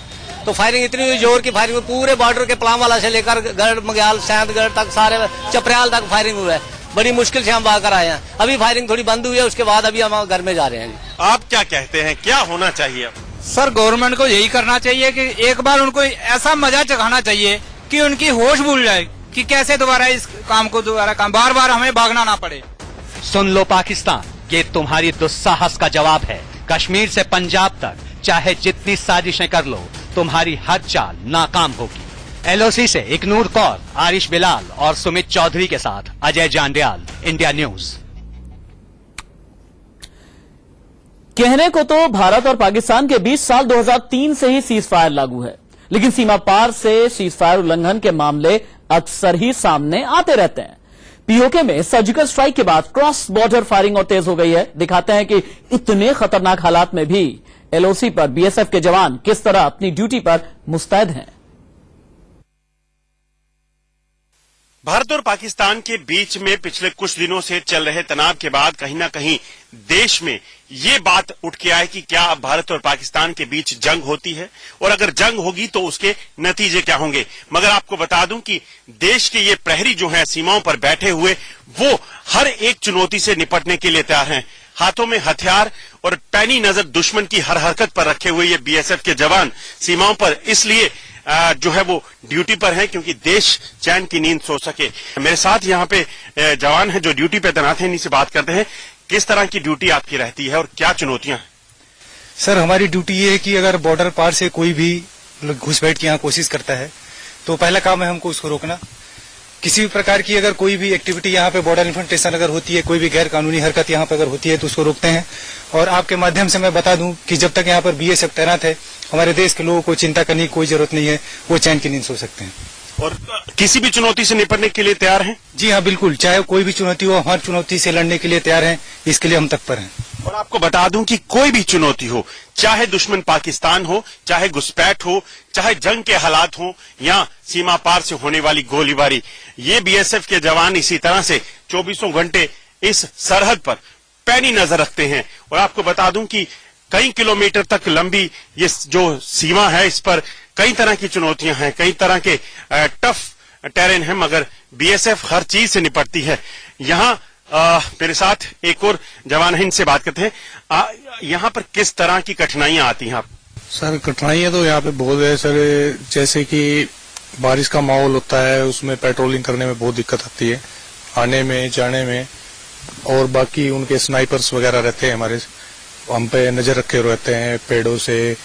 तो फायरिंग इतनी हुई, जोर की फायरिंग, पूरे बॉर्डर के पलामवाला से लेकर गढ़ मग्याल सैंतगढ़ तक सारे चपराल तक फायरिंग हुआ है। बड़ी मुश्किल से हम भाग कर आए हैं। अभी फायरिंग थोड़ी बंद हुई है, उसके बाद अभी हम घर में जा रहे हैं।
आप क्या कहते हैं, क्या होना चाहिए अब?
सर गवर्नमेंट को यही करना चाहिए कि एक बार उनको ऐसा मजा चखाना चाहिए कि उनकी होश भूल जाए कि कैसे दोबारा इस काम को बार बार हमें भागना ना पड़े।
सुन लो पाकिस्तान, ये तुम्हारी दुस्साहस का जवाब है। कश्मीर से पंजाब तक चाहे जितनी साजिशें कर लो, तुम्हारी हर चाल नाकाम होगी। एलओसी से इकनूर कौर, आरिश बिलाल और सुमित चौधरी के साथ अजय जांडियाल, इंडिया न्यूज।
कहने को तो भारत और पाकिस्तान के बीच साल 2003 से ही सीज फायर लागू है, लेकिन सीमा पार से सीज फायर उल्लंघन के मामले अक्सर ही सामने आते रहते हैं। पीओके में सर्जिकल स्ट्राइक के बाद क्रॉस बॉर्डर फायरिंग और तेज हो गई है। दिखाते हैं कि इतने खतरनाक हालात में भी एलओसी पर बीएसएफ के जवान किस तरह अपनी ड्यूटी पर मुस्तैद हैं।
भारत और पाकिस्तान के बीच में पिछले कुछ दिनों से चल रहे तनाव के बाद कहीं ना कहीं देश में ये बात उठ के आए कि क्या अब भारत और पाकिस्तान के बीच जंग होती है, और अगर जंग होगी तो उसके नतीजे क्या होंगे। मगर आपको बता दूं कि देश के ये प्रहरी जो हैं सीमाओं पर बैठे हुए, वो हर एक चुनौती से निपटने के लिए तैयार हैं। हाथों में हथियार और पैनी नजर दुश्मन की हर हरकत पर रखे हुए ये बीएसएफ के जवान सीमाओं पर इसलिए जो है वो ड्यूटी पर हैं क्योंकि देश चैन की नींद सो सके। मेरे साथ यहाँ पे जवान हैं जो ड्यूटी पे तैनात हैं, इन्हीं से बात करते हैं। किस तरह की ड्यूटी आपकी रहती है और क्या चुनौतियां हैं?
सर, हमारी ड्यूटी ये है कि अगर बॉर्डर पार से कोई भी घुसपैठ की यहाँ कोशिश करता है तो पहला काम है हमको उसको रोकना। किसी भी प्रकार की अगर कोई भी एक्टिविटी यहाँ पे बॉर्डर इन्फिल्ट्रेशन अगर होती है, कोई भी गैर कानूनी हरकत यहाँ पे अगर होती है तो उसको रोकते हैं। और आपके माध्यम से मैं बता दूं कि जब तक यहाँ पर बीएसएफ तैनात है, हमारे देश के लोगों को चिंता करने की कोई जरूरत नहीं है, वो चैन की नींद सो सकते हैं।
और किसी भी चुनौती से निपटने के लिए तैयार हैं?
जी हाँ, बिल्कुल, चाहे कोई भी चुनौती हो, हर चुनौती से लड़ने के लिए तैयार हैं, इसके लिए हम तत्पर हैं।
और आपको बता दूं कि कोई भी चुनौती हो, चाहे दुश्मन पाकिस्तान हो, चाहे घुसपैठ हो, चाहे जंग के हालात हो या सीमा पार से होने वाली गोलीबारी, ये बीएसएफ के जवान इसी तरह से 24 घंटे इस सरहद पर पैनी नजर रखते हैं। और आपको बता दूं कि कई किलोमीटर तक लंबी ये जो सीमा है, इस पर कई तरह की चुनौतियां हैं, कई तरह के टफ टेरेन है, मगर बीएसएफ हर चीज से निपटती है। यहाँ मेरे साथ एक और जवान है, इनसे बात करते हैं। यहाँ पर किस तरह की कठिनाइयां आती हैं? आप
सर, कठिनाइयां तो यहाँ पे बहुत है सर। जैसे कि बारिश का माहौल होता है, उसमें पेट्रोलिंग करने में बहुत दिक्कत आती है, आने में जाने में। और बाकी उनके स्नाइपर्स वगैरह रहते हैं, हमारे हम पे नजर रखे रहते हैं, पेड़ों से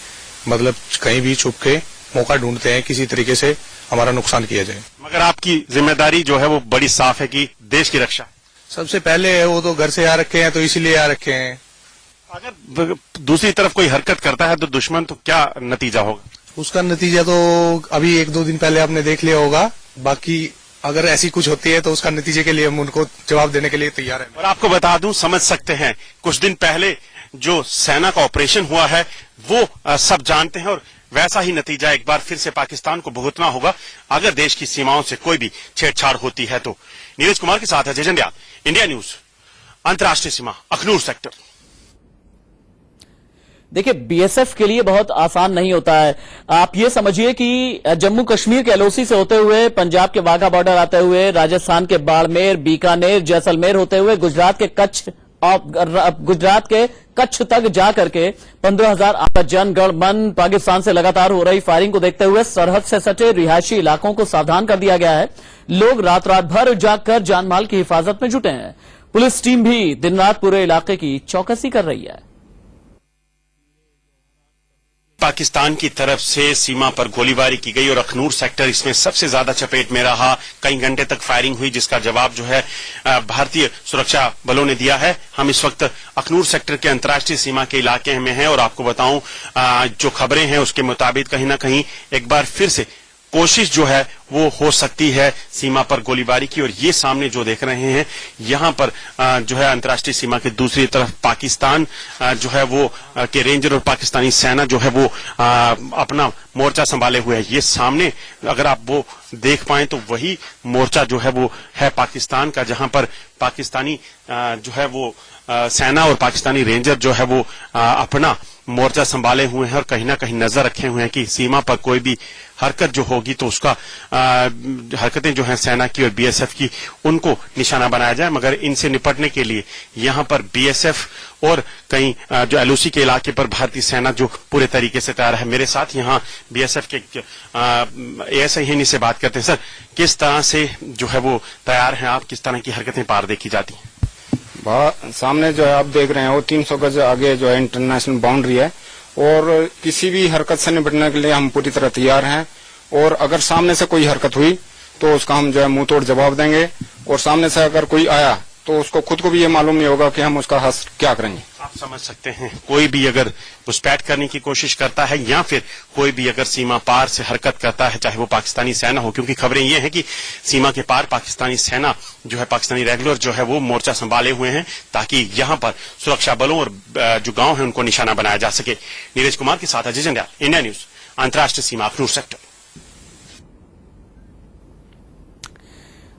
मतलब कहीं भी छुप के मौका ढूंढते हैं किसी तरीके से हमारा नुकसान किया जाए।
मगर आपकी जिम्मेदारी जो है वो बड़ी साफ है कि देश की रक्षा
सबसे पहले है। वो तो घर से आ रखे हैं तो इसीलिए आ रखे हैं।
अगर दूसरी तरफ कोई हरकत करता है तो दुश्मन, तो क्या नतीजा होगा?
उसका नतीजा तो अभी 1-2 दिन पहले आपने देख लिया होगा। बाकी अगर ऐसी कुछ होती है तो उसका नतीजे के लिए हम उनको जवाब देने के लिए तैयार हैं।
और आपको बता दूं, समझ सकते हैं, कुछ दिन पहले जो सेना का ऑपरेशन हुआ है वो सब जानते हैं, और वैसा ही नतीजा एक बार फिर से पाकिस्तान को भुगतना होगा अगर देश की सीमाओं से कोई भी छेड़छाड़ होती है तो। नीरज कुमार के साथ अजय जंडियाल, इंडिया न्यूज, अंतर्राष्ट्रीय सीमा, अखनूर सेक्टर।
देखिए, बीएसएफ के लिए बहुत आसान नहीं होता है। आप ये समझिए कि जम्मू कश्मीर के एलओसी से होते हुए, पंजाब के वाघा बॉर्डर आते हुए, राजस्थान के बाड़मेर, बीकानेर, जैसलमेर होते हुए, गुजरात के कच्छ तक जा करके 15,000 आपदा जनगण मन पाकिस्तान से लगातार हो रही फायरिंग को देखते हुए सरहद से सटे रिहायशी इलाकों को सावधान कर दिया गया है। लोग रात भर जागकर जानमाल की हिफाजत में जुटे हैं। पुलिस टीम भी दिन रात पूरे इलाके की चौकसी कर रही है।
पाकिस्तान की तरफ से सीमा पर गोलीबारी की गई और अखनूर सेक्टर इसमें सबसे ज्यादा चपेट में रहा। कई घंटे तक फायरिंग हुई, जिसका जवाब जो है भारतीय सुरक्षा बलों ने दिया है। हम इस वक्त अखनूर सेक्टर के अंतर्राष्ट्रीय सीमा के इलाके में हैं और आपको बताऊं, जो खबरें हैं उसके मुताबिक कहीं ना कहीं एक बार फिर से कोशिश जो है वो हो सकती है सीमा पर गोलीबारी की। और ये सामने जो देख रहे हैं, यहाँ पर जो है अंतर्राष्ट्रीय सीमा के दूसरी तरफ पाकिस्तान जो है वो के रेंजर और पाकिस्तानी सेना जो है वो अपना मोर्चा संभाले हुए है। ये सामने अगर आप वो देख पाएं तो वही मोर्चा जो है वो है पाकिस्तान का, जहां पर पाकिस्तानी जो है वो सेना और पाकिस्तानी रेंजर जो है वो अपना मोर्चा संभाले हुए हैं और कहीं ना कहीं नजर रखे हुए हैं कि सीमा पर कोई भी हरकत जो होगी तो उसका हरकतें जो हैं सेना की और बीएसएफ की, उनको निशाना बनाया जाए। मगर इनसे निपटने के लिए यहाँ पर बीएसएफ और कई जो एलओसी के इलाके पर भारतीय सेना जो पूरे तरीके से तैयार है। मेरे साथ यहाँ बीएसएफ के एएसआई हैं, इनसे बात करते हैं। सर, किस तरह से जो है वो तैयार हैं आप, किस तरह की हरकतें पार देखी जाती हैं?
सामने जो है आप देख रहे हैं वो 300 गज आगे जो है इंटरनेशनल बाउंड्री है और किसी भी हरकत से निपटने के लिए हम पूरी तरह तैयार हैं। और अगर सामने से कोई हरकत हुई तो उसका हम जो है मुंह तोड़ जवाब देंगे, और सामने से अगर कोई आया तो उसको खुद को भी ये मालूम नहीं होगा कि हम उसका हश्र क्या करेंगे।
आप समझ सकते हैं, कोई भी अगर घुसपैठ करने की कोशिश करता है या फिर कोई भी अगर सीमा पार से हरकत करता है, चाहे वो पाकिस्तानी सेना हो, क्योंकि खबरें ये हैं कि सीमा के पार पाकिस्तानी सेना जो है, पाकिस्तानी रेगुलर जो है वो मोर्चा संभाले हुए हैं ताकि यहां पर सुरक्षा बलों और जो गांव है उनको निशाना बनाया जा सके। नीरज कुमार के साथ अजय जंड्याल, इंडिया न्यूज, अंतर्राष्ट्रीय सीमा अखनूर सेक्टर।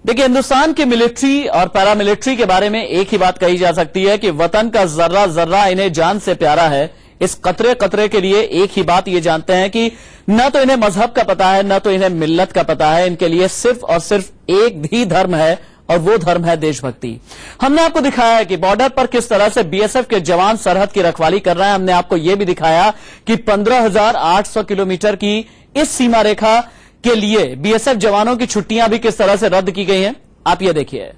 देखिए, हिंदुस्तान की मिलिट्री और पैरामिलिट्री के बारे में एक ही बात कही जा सकती है कि वतन का जर्रा जर्रा इन्हें जान से प्यारा है। इस कतरे कतरे के लिए एक ही बात ये जानते हैं कि न तो इन्हें मजहब का पता है, न तो इन्हें मिल्लत का पता है। इनके लिए सिर्फ और सिर्फ एक ही धर्म है और वो धर्म है देशभक्ति। हमने आपको दिखाया है कि बॉर्डर पर किस तरह से बीएसएफ के जवान सरहद की रखवाली कर रहे हैं। हमने आपको यह भी दिखाया कि 15,800 किलोमीटर की इस सीमा रेखा के लिए बीएसएफ जवानों की छुट्टियां भी किस तरह से रद्द की गई हैं। आप ये देखिए,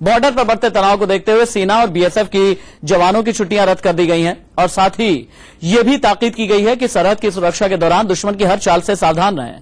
बॉर्डर पर बढ़ते तनाव को देखते हुए सेना और बीएसएफ की जवानों की छुट्टियां रद्द कर दी गई हैं और साथ ही यह भी ताकीद की गई है कि सरहद की सुरक्षा के दौरान दुश्मन की हर चाल से सावधान रहें।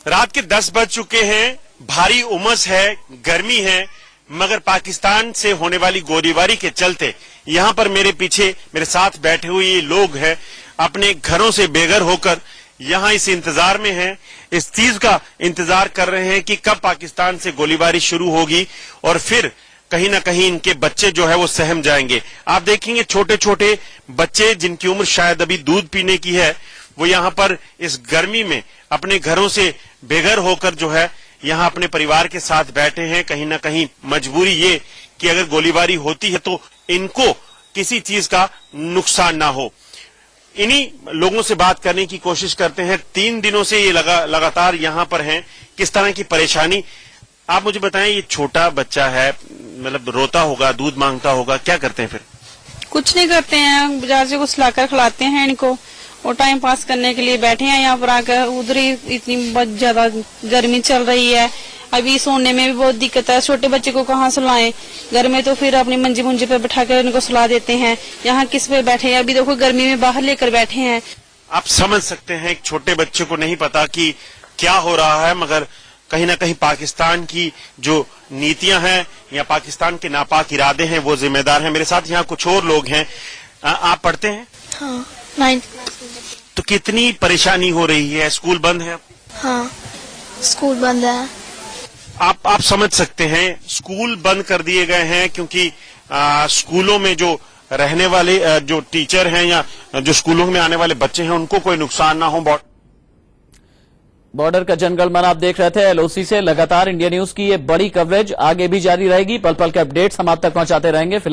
रात के 10 बज चुके हैं, भारी उमस है, गर्मी है, मगर पाकिस्तान से होने वाली गोलीबारी के चलते यहां पर मेरे पीछे मेरे साथ बैठे हुए ये लोग हैं, अपने घरों से बेघर होकर यहां इस इंतजार में हैं, इस चीज का इंतजार कर रहे हैं कि कब पाकिस्तान से गोलीबारी शुरू होगी और फिर कहीं ना कहीं इनके बच्चे जो है वो सहम जाएंगे। आप देखेंगे छोटे छोटे बच्चे जिनकी उम्र शायद अभी दूध पीने की है, वो यहां पर इस गर्मी में अपने घरों से बेघर होकर जो है यहां अपने परिवार के साथ बैठे हैं। कहीं ना कहीं मजबूरी ये कि अगर गोलीबारी होती है तो इनको किसी चीज का नुकसान ना हो। इन्हीं लोगों से बात करने की कोशिश करते हैं। 3 दिनों से ये लगातार यहां पर हैं, किस तरह की परेशानी। आप मुझे बताएं, ये छोटा बच्चा है, मतलब रोता होगा, दूध मांगता होगा, क्या करते हैं फिर?
कुछ नहीं करते हैं, बाजार से कुछ लाकर खिलाते हैं इनको और टाइम पास करने के लिए बैठे हैं यहाँ पर आकर। उधर ही इतनी बहुत ज्यादा गर्मी चल रही है, अभी सोने में भी बहुत दिक्कत है। छोटे बच्चे को कहाँ सुलाएं, घर में तो फिर अपनी मंजी मुंजी पे बैठा कर इनको सुला देते हैं। यहाँ किस पे बैठे हैं, अभी देखो गर्मी में बाहर लेकर बैठे हैं।
आप समझ सकते हैं, एक छोटे बच्चे को नहीं पता कि क्या हो रहा है, मगर कहीं ना कहीं पाकिस्तान की जो नीतियां हैं या पाकिस्तान के नापाक इरादे हैं वो जिम्मेदार हैं। मेरे साथ यहाँ कुछ और लोग हैं। आप पढ़ते हैं?
हाँ, 9th।
तो कितनी परेशानी हो रही है? स्कूल बंद है?
हाँ, स्कूल बंद है।
आप समझ सकते हैं, स्कूल बंद कर दिए गए हैं क्योंकि स्कूलों में जो रहने वाले जो टीचर हैं या जो स्कूलों में आने वाले बच्चे हैं उनको कोई नुकसान ना हो।
बॉर्डर का जनगणमन आप देख रहे थे एलओसी से। लगातार इंडिया न्यूज की ये बड़ी कवरेज आगे भी जारी रहेगी। पल पल के अपडेट्स हम आप तक पहुंचाते रहेंगे। फिलहाल